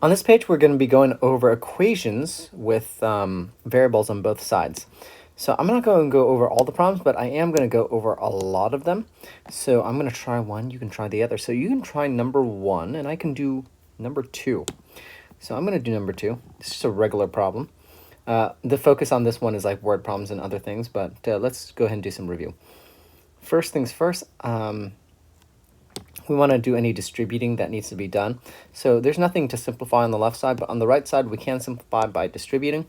On this page, we're going to be going over equations with variables on both sides. So I'm not going to go over all the problems, but I am going to go over a lot of them. So I'm going to try one, you can try the other. So you can try number 1, and I can do number 2. So I'm going to do number 2. It's just a regular problem. The focus on this one is like word problems and other things, but let's go ahead and do some review. First things first, we want to do any distributing that needs to be done. So there's nothing to simplify on the left side, but on the right side we can simplify by distributing.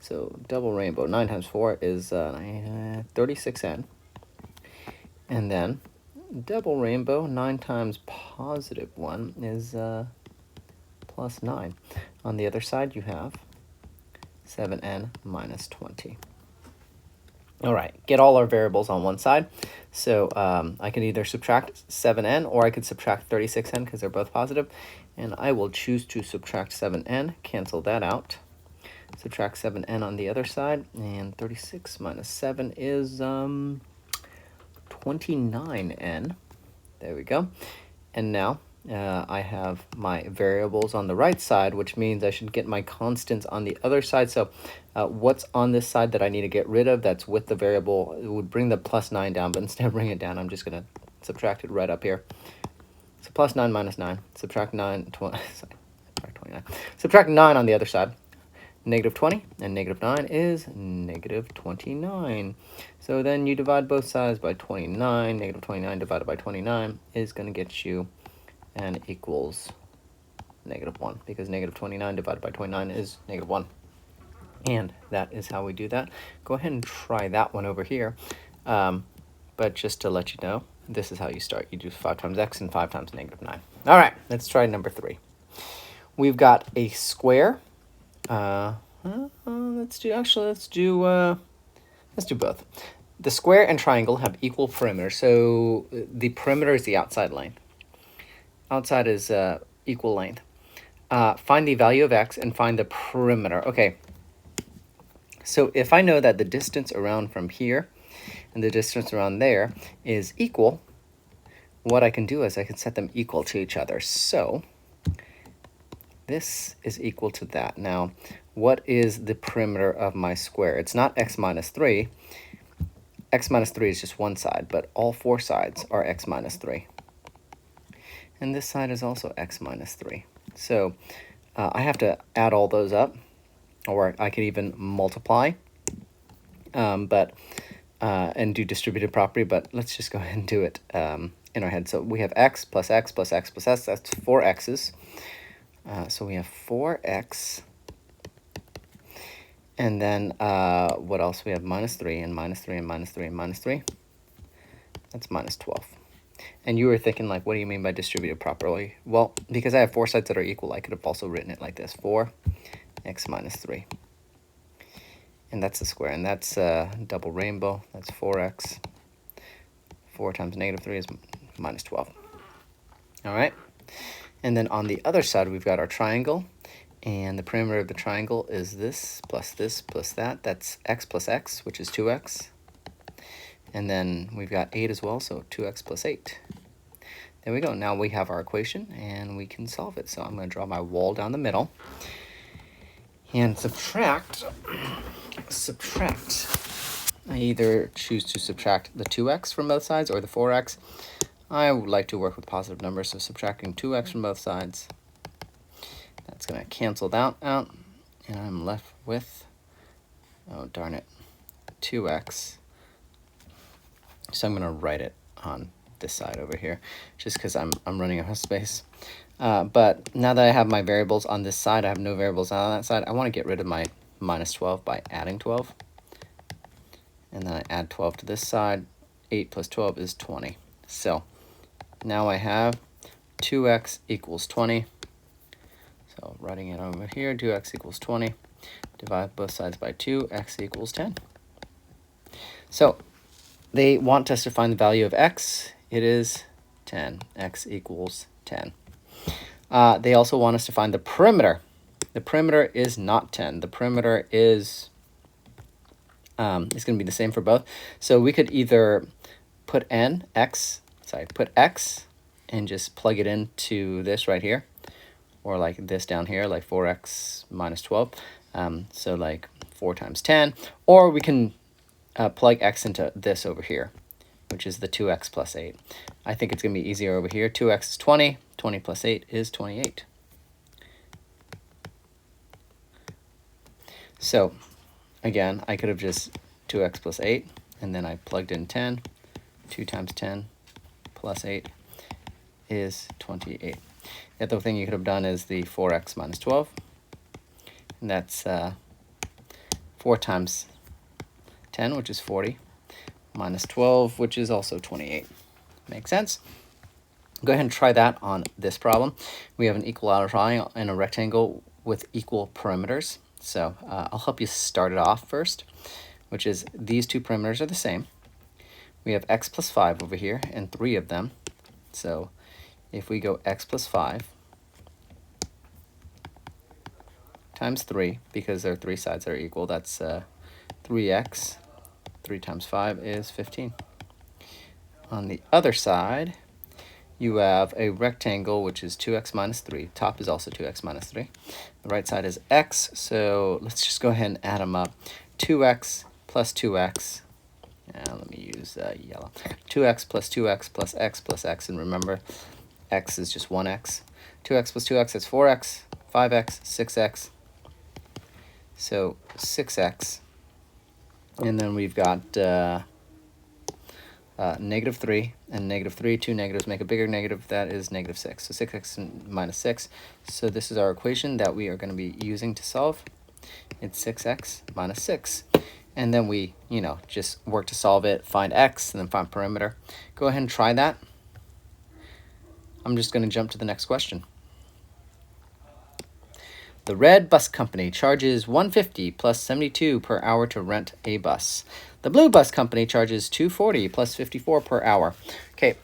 So double rainbow, 9 times 4 is 36n. And then double rainbow, 9 times positive 1 is plus 9. On the other side you have 7n minus 20. All right, get all our variables on one side. So I can either subtract 7n or I could subtract 36n because they're both positive. And I will choose to subtract 7n, cancel that out. Subtract 7n on the other side, and 36 minus 7 is 29n. There we go. And now I have my variables on the right side, which means I should get my constants on the other side. So what's on this side that I need to get rid of that's with the variable, it would bring the plus 9 down, but instead of bringing it down, I'm just going to subtract it right up here. So plus 9 minus 9, subtract 9, subtract 29. Subtract 9 on the other side. Negative 20, and negative 9 is negative 29. So then you divide both sides by 29. Negative 29 divided by 29 is going to get you n equals negative 1, because negative 29 divided by 29 is negative 1. And that is how we do that. Go ahead and try that one over here. But just to let you know, this is how you start. You do 5 times x and 5 times negative 9. All right, let's try number 3. We've got a square. Let's do both. The square and triangle have equal perimeter, so the perimeter is the outside length. Outside is equal length. Find the value of x and find the perimeter. Okay, so if I know that the distance around from here and the distance around there is equal, what I can do is I can set them equal to each other. So this is equal to that. Now, what is the perimeter of my square? It's not x minus 3. X minus 3 is just one side, but all 4 sides are x minus 3. And this side is also x minus 3. So I have to add all those up, or I could even multiply and do distributive property, but let's just go ahead and do it in our head. So we have x plus x plus x plus s. That's 4 x's. So we have 4x. And then what else? We have minus 3 and minus 3 and minus 3 and minus 3. That's minus 12. And you were thinking, like, what do you mean by distributed properly? Well, because I have 4 sides that are equal, I could have also written it like this. 4x minus 3. And that's the square. And that's double rainbow. That's 4x. 4 times negative 3 is minus 12. All right. And then on the other side, we've got our triangle. And the perimeter of the triangle is this plus that. That's x plus x, which is 2x. And then we've got 8 as well, so 2x plus 8. There we go. Now we have our equation, and we can solve it. So I'm going to draw my wall down the middle. And subtract. I either choose to subtract the 2x from both sides or the 4x. I would like to work with positive numbers, so subtracting 2x from both sides. That's going to cancel that out, and I'm left with, oh darn it, 2x. So I'm going to write it on this side over here, just because I'm running out of space. But now that I have my variables on this side, I have no variables on that side. I want to get rid of my minus 12 by adding 12. And then I add 12 to this side. 8 plus 12 is 20. So now I have 2x equals 20. So writing it over here, 2x equals 20. Divide both sides by 2, x equals 10. So they want us to find the value of x. It is 10. X equals 10. They also want us to find the perimeter. The perimeter is not 10. The perimeter is going to be the same for both. So we could either put x, and just plug it into this right here. or like this down here, like 4x minus 12. So like 4 times 10, or we can plug x into this over here, which is the 2x plus 8. I think it's going to be easier over here. 2x is 20. 20 plus 8 is 28. So again, I could have just 2x plus 8, and then I plugged in 10. 2 times 10 plus 8 is 28. The other thing you could have done is the 4x minus 12. And that's 4 times 10, which is 40, minus 12, which is also 28. Makes sense? Go ahead and try that on this problem. We have an equilateral triangle and a rectangle with equal perimeters. So I'll help you start it off first, which is these two perimeters are the same. We have x plus 5 over here and 3 of them. So if we go x plus 5 times 3, because there are 3 sides that are equal, that's 3x. 3 times 5 is 15. On the other side, you have a rectangle, which is 2x minus 3. Top is also 2x minus 3. The right side is x, so let's just go ahead and add them up. 2x plus 2x. Let me use yellow. 2x plus x, and remember, x is just 1x. 2x plus 2x is 4x, 5x, 6x. So 6x. And then we've got negative 3 and negative 3. Two negatives make a bigger negative. That is negative 6. So 6x minus 6. So this is our equation that we are going to be using to solve. It's 6x minus 6. And then we, just work to solve it, find x, and then find perimeter. Go ahead and try that. I'm just going to jump to the next question. The red bus company charges $150 plus $72 per hour to rent a bus. The blue bus company charges $240 plus $54 per hour. Okay,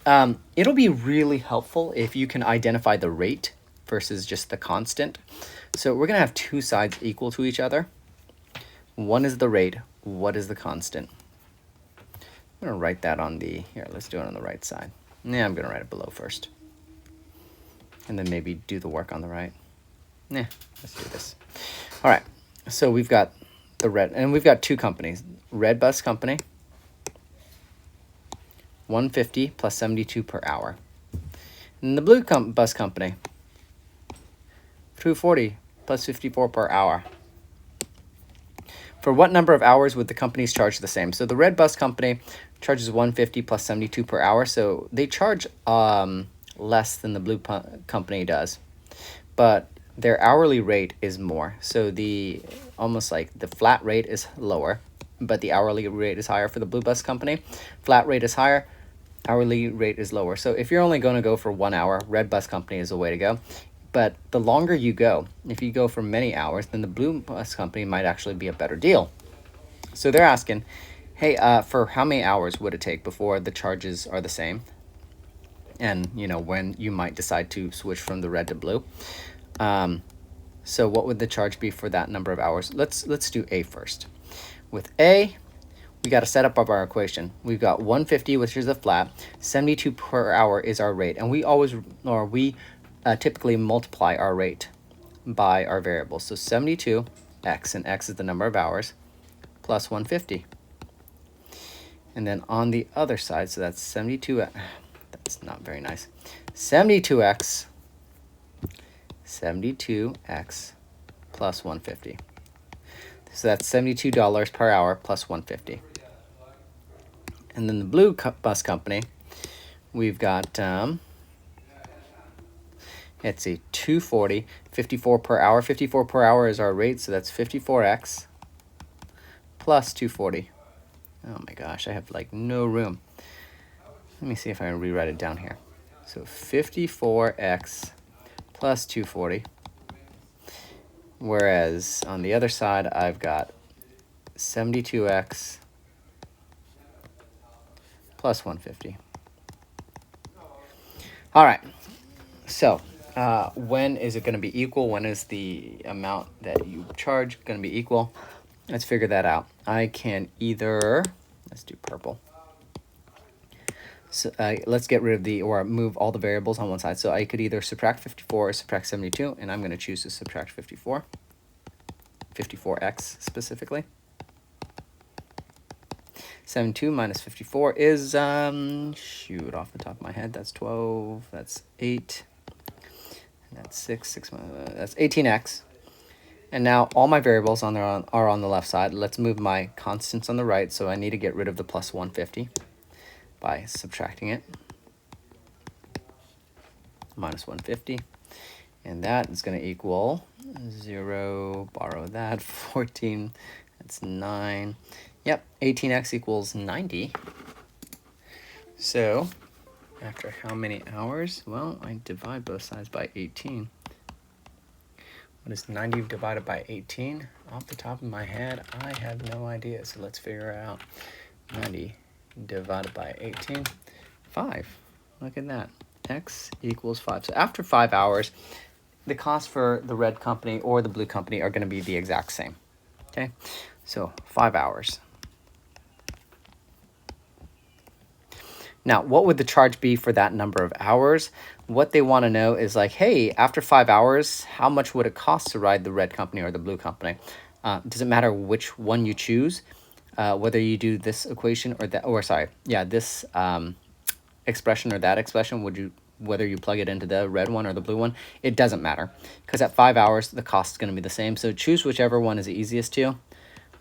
it'll be really helpful if you can identify the rate versus just the constant. So we're going to have two sides equal to each other. One is the rate. What is the constant? I'm going to write that on the, here, let's do it on the right side. Yeah, I'm going to write it below first. And then maybe do the work on the right. Yeah, let's do this. All right, so we've got the red, and we've got two companies. Red bus company, 150 plus 72 per hour. And the blue bus company, 240 plus 54 per hour. For what number of hours would the companies charge the same? So the red bus company charges 150 plus 72 per hour. So they charge less than the blue company does, but their hourly rate is more. So the almost like the flat rate is lower, but the hourly rate is higher for the blue bus company. Flat rate is higher, hourly rate is lower. So if you're only going to go for 1 hour, red bus company is the way to go. But the longer you go, if you go for many hours, then the blue bus company might actually be a better deal. So they're asking, hey, for how many hours would it take before the charges are the same? And, when you might decide to switch from the red to blue. So what would the charge be for that number of hours? Let's do A first. With A, we got to set up our equation. We've got 150, which is a flat. 72 per hour is our rate, and we typically multiply our rate by our variables. So 72x, and x is the number of hours, plus 150. And then on the other side, so that's 72. That's not very nice. 72x plus 150. So that's $72 per hour plus 150. And then the blue bus company, we've got, let's see, 240, 54 per hour. 54 per hour is our rate, so that's 54x plus 240. Oh my gosh, I have like no room. Let me see if I can rewrite it down here. So 54x plus 240. Whereas on the other side, I've got 72x plus 150. All right, so when is it going to be equal? When is the amount that you charge going to be equal? Let's figure that out. I can either, let's do purple. So let's get rid of or move all the variables on one side. So I could either subtract 54 or subtract 72, and I'm going to choose to subtract 54. 54x specifically. 72 minus 54 is, shoot, off the top of my head, that's 12, that's 8, that's 6, that's 18x. And now all my variables are on the left side. Let's move my constants on the right, so I need to get rid of the plus 150 by subtracting it. Minus 150. And that is going to equal 0, borrow that, 14, that's 9. Yep, 18x equals 90. So, after how many hours? Well, I divide both sides by 18. What is 90 divided by 18? Off the top of my head, I have no idea. So let's figure it out. 90 divided by 18, 5. Look at that. X equals 5. So after 5 hours, the cost for the red company or the blue company are going to be the exact same. Okay, so 5 hours. Now, what would the charge be for that number of hours? What they want to know is like, hey, after 5 hours, how much would it cost to ride the red company or the blue company? Does it matter which one you choose? Whether you do this equation or that, or sorry, yeah, this expression or that expression, whether you plug it into the red one or the blue one, it doesn't matter. Because at 5 hours, the cost is going to be the same. So choose whichever one is the easiest to you.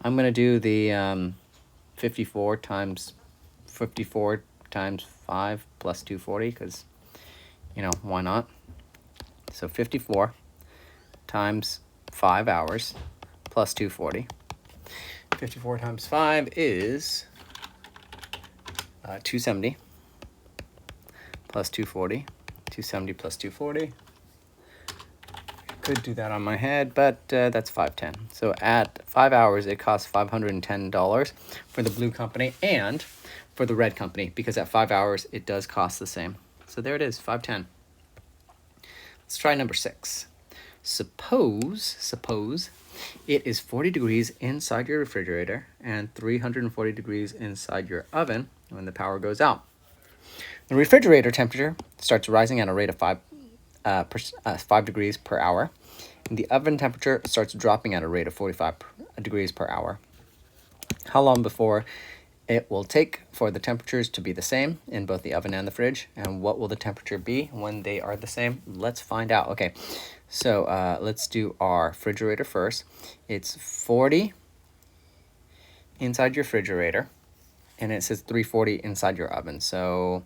I'm going to do the 54 times 5 plus 240, because, you know, why not? So 54 times 5 hours plus 240. 54 times 5 is 270 plus 240. 270 plus 240. Could do that on my head, but that's 510. So at 5 hours, it costs $510 for the blue company and for the red company, because at 5 hours, it does cost the same. So there it is, 510. Let's try number 6. Suppose it is 40 degrees inside your refrigerator and 340 degrees inside your oven when the power goes out. The refrigerator temperature starts rising at a rate of 5 degrees per hour. And the oven temperature starts dropping at a rate of 45 degrees per hour. How long before it will take for the temperatures to be the same in both the oven and the fridge? And what will the temperature be when they are the same? Let's find out. Okay, so let's do our refrigerator first. It's 40 inside your refrigerator, and it says 340 inside your oven. So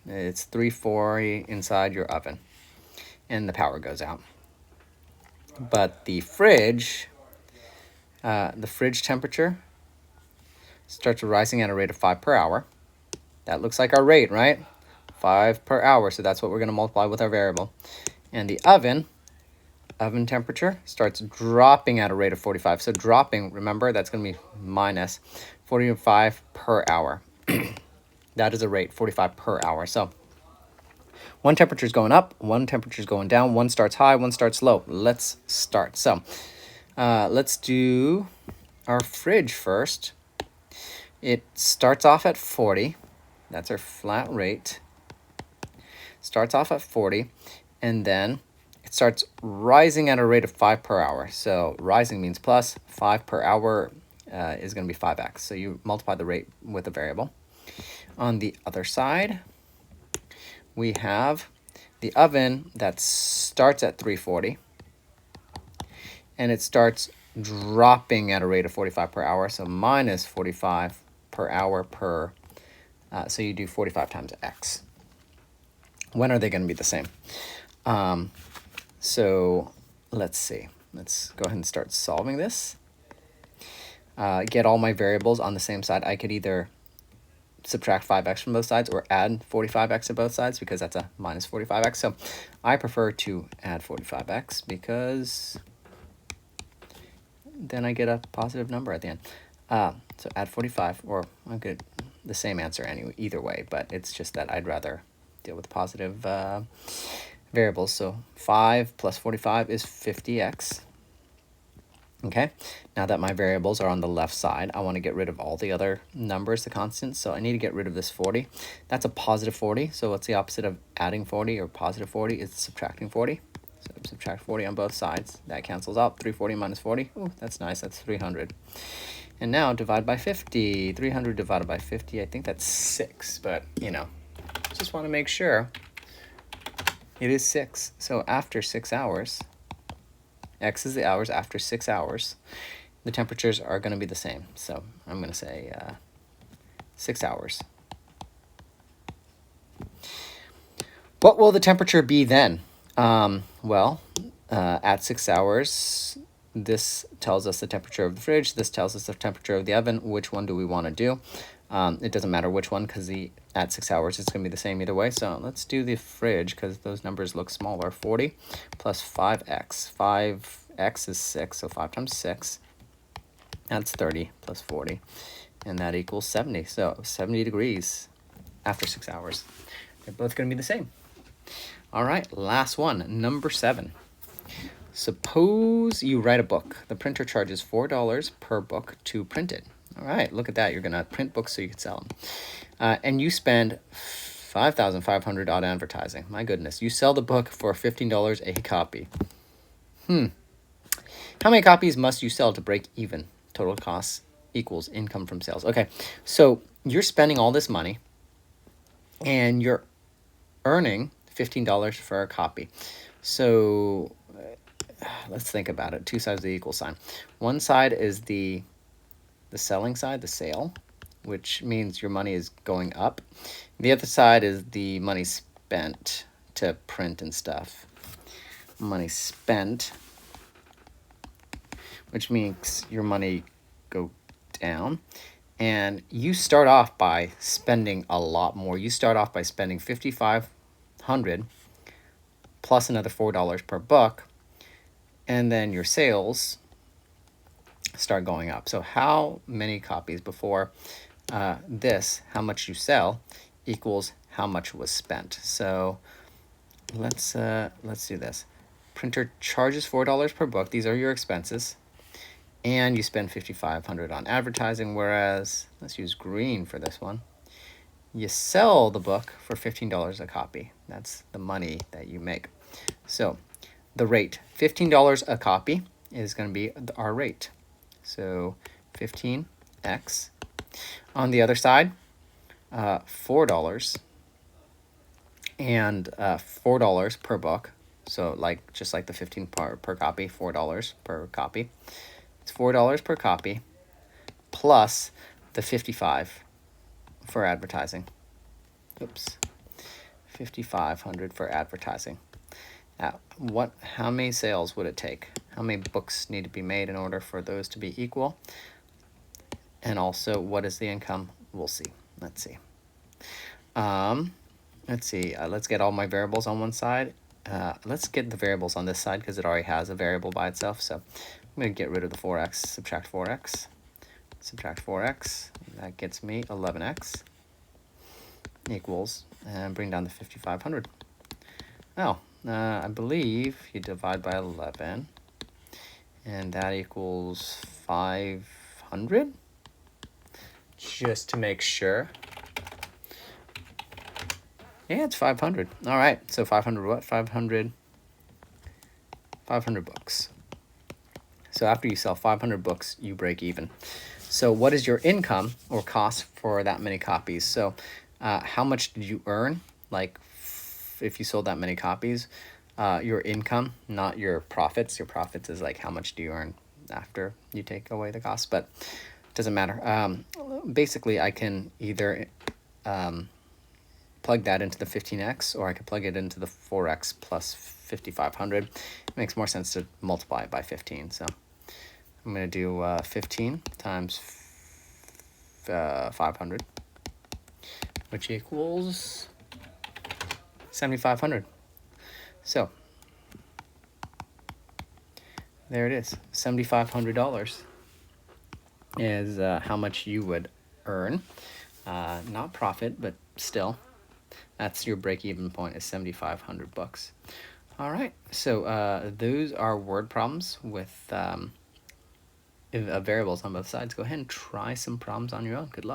it's 340 inside your oven, and the power goes out. But the fridge temperature starts rising at a rate of 5 per hour. That looks like our rate, right? 5 per hour, so that's what we're going to multiply with our variable. And the oven temperature starts dropping at a rate of 45. So dropping, remember, that's going to be minus 45 per hour. That is a rate, 45 per hour. So one temperature is going up, one temperature is going down, one starts high, one starts low. Let's start. So let's do our fridge first. It starts off at 40. That's our flat rate. Starts off at 40, and then it starts rising at a rate of 5 per hour. So rising means plus, 5 per hour is going to be 5x. So you multiply the rate with a variable. On the other side, we have the oven that starts at 340, and it starts dropping at a rate of 45 per hour, so minus 45 per hour so you do 45 times x. When are they going to be the same? So let's see. Let's go ahead and start solving this. Get all my variables on the same side. I could either subtract 5x from both sides or add 45x to both sides, because that's a minus 45x. So I prefer to add 45x because then I get a positive number at the end. So add 45, or I get the same answer anyway, either way, but it's just that I'd rather deal with positive variables. So 5 plus 45 is 50x. Okay, now that my variables are on the left side, I want to get rid of all the other numbers, the constants, so I need to get rid of this 40. That's a positive 40, so what's the opposite of adding 40 or positive 40? It's subtracting 40. So subtract 40 on both sides. That cancels out. 340 minus 40. Ooh, that's nice. That's 300. And now divide by 50. 300 divided by 50, I think that's 6, but, you know, just want to make sure it is 6. So after 6 hours, X is the hours after 6 hours, the temperatures are going to be the same. So I'm going to say 6 hours. What will the temperature be then? At 6 hours, this tells us the temperature of the fridge. This tells us the temperature of the oven. Which one do we want to do? It doesn't matter which one because at 6 hours it's going to be the same either way. So let's do the fridge because those numbers look smaller. 40 plus 5x. 5x is 6, so 5 times 6. That's 30 plus 40. And that equals 70. So 70 degrees after 6 hours. They're both going to be the same. All right, last one, number 7. Suppose you write a book. The printer charges $4 per book to print it. All right, look at that. You're going to print books so you can sell them. And you spend $5,500 on advertising. My goodness. You sell the book for $15 a copy. How many copies must you sell to break even? Total costs equals income from sales. Okay, so you're spending all this money and you're earning $15 for a copy. So let's think about it. Two sides of the equal sign. One side is the selling side, the sale, which means your money is going up. The other side is the money spent to print and stuff. Money spent, which means your money go down. And you start off by spending a lot more. You start off by spending $5,500 plus another $4 per book, and then your sales start going up. So how many copies before how much you sell equals how much was spent. So let's do this. Printer charges $4 per book. These are your expenses. And you spend $5,500 on advertising, whereas, let's use green for this one. You sell the book for $15 a copy. That's the money that you make. So the rate, $15 a copy, is going to be our rate. So 15x. On the other side, $4 and $4 per book. So just like the 15 per copy, $4 per copy. It's $4 per copy plus the 55 for advertising. Oops. 5,500 for advertising. Now, how many sales would it take? How many books need to be made in order for those to be equal? And also, what is the income? We'll see. Let's see. Let's get all my variables on one side. Let's get the variables on this side because it already has a variable by itself. So I'm going to get rid of the 4x, subtract 4x, subtract 4x. That gets me 11x equals, and bring down the 5,500. Oh, I believe you divide by 11, and that equals 500. Just to make sure. Yeah, it's 500. All right, so 500 what? 500 books. So after you sell 500 books, you break even. So what is your income or cost for that many copies? So how much did you earn? Like if you sold that many copies, your income, not your profits. Your profits is like how much do you earn after you take away the cost, but it doesn't matter. Basically, I can either plug that into the 15x, or I could plug it into the 4x plus 5,500. It makes more sense to multiply it by 15. So I'm going to do 15 times 500, which equals 7,500. So there it is. $7,500 is how much you would earn. Not profit, but still. That's your break-even point is 7,500 bucks. All right, so those are word problems with variables on both sides, go ahead and try some problems on your own. Good luck.